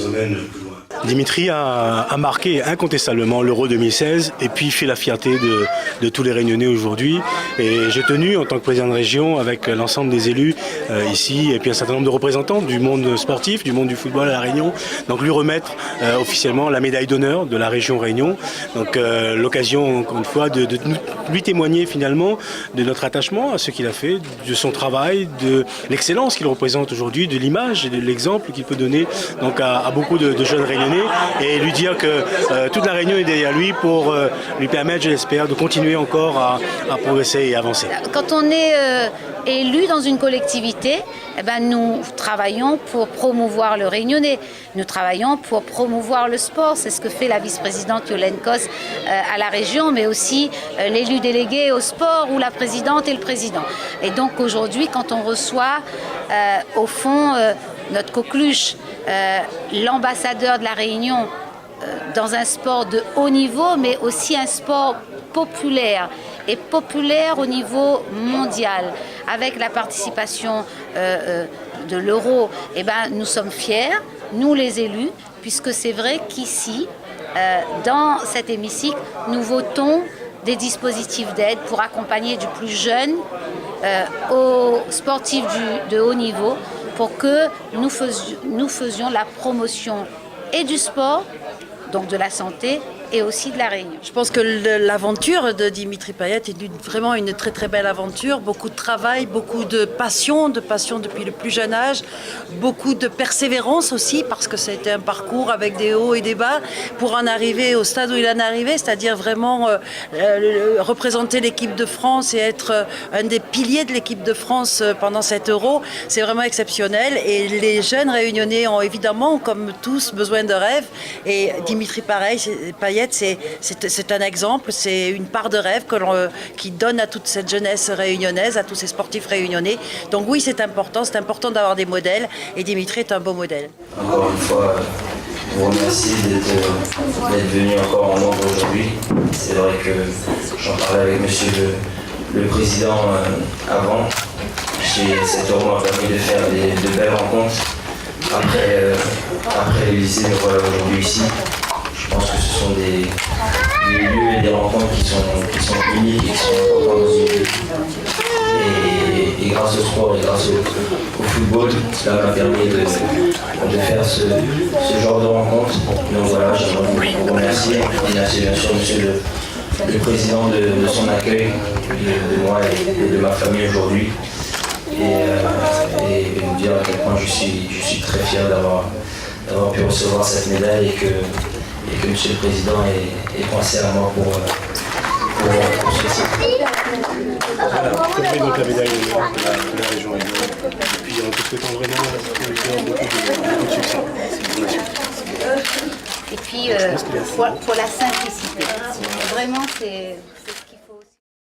nous emmène plus loin. Dimitri a marqué incontestablement l'Euro 2016 et puis fait la fierté de tous les Réunionnais aujourd'hui. Et j'ai tenu, en tant que président de région, avec l'ensemble des élus ici et puis un certain nombre de représentants du monde sportif, du monde du football à La Réunion, donc lui remettre officiellement la médaille d'honneur de la région Réunion. Donc l'occasion, encore une fois, de lui témoigner finalement de notre attachement à ce qu'il a fait, de son travail, de l'excellence qu'il représente aujourd'hui, de l'image et de l'exemple qu'il peut donner donc, à beaucoup de jeunes Réunionnais. Et lui dire que toute la Réunion est derrière lui pour lui permettre, je l'espère, de continuer encore à progresser et avancer. Quand on est élu dans une collectivité, eh ben, nous travaillons pour promouvoir le Réunionnais. Nous travaillons pour promouvoir le sport. C'est ce que fait la vice-présidente Yolène Cos à la région, mais aussi l'élu délégué au sport ou la présidente et le président. Et donc aujourd'hui, quand on reçoit au fond notre coqueluche, l'ambassadeur de la Réunion dans un sport de haut niveau, mais aussi un sport populaire et populaire au niveau mondial, avec la participation de l'Euro, eh ben, nous sommes fiers, nous les élus, puisque c'est vrai qu'ici, dans cet hémicycle, nous votons des dispositifs d'aide pour accompagner du plus jeune aux sportifs de haut niveau, pour que nous faisions la promotion et du sport, donc de la santé, et aussi de la Réunion. Je pense que l'aventure de Dimitri Payet est vraiment une très très belle aventure, beaucoup de travail, beaucoup de passion depuis le plus jeune âge, beaucoup de persévérance aussi, parce que c'était un parcours avec des hauts et des bas pour en arriver au stade où il en est arrivé, c'est-à-dire vraiment représenter l'équipe de France et être un des piliers de l'équipe de France pendant cet Euro. C'est vraiment exceptionnel et les jeunes Réunionnais ont évidemment, comme tous, besoin de rêves, et Dimitri Payet, c'est un exemple, c'est une part de rêve qui donne à toute cette jeunesse réunionnaise, à tous ces sportifs réunionnais. Donc oui, c'est important d'avoir des modèles et Dimitri est un beau modèle. Encore une fois, je vous remercie d'être venu encore en nombre aujourd'hui. C'est vrai que j'en parlais avec monsieur le président avant. Cet Euro m'a permis de faire de belles rencontres. Après le lycée, me voilà aujourd'hui ici. Je pense que ce sont des lieux et des rencontres qui sont uniques et qui sont importants dans une vie. Et grâce au sport et grâce au football, cela m'a permis de faire ce genre de rencontres. Donc voilà, j'aimerais vous remercier. Et merci bien sûr monsieur le président de son accueil, de moi et de ma famille aujourd'hui. Et vous dire à quel point je suis très fier d'avoir pu recevoir cette médaille et que M. le Président est pensé à moi pour ceci. Voilà, vous donc la médaille de la région Réunion. Et puis en te souhaitant vraiment beaucoup de succès pour la suite. Et puis pour la simplicité. Vraiment, c'est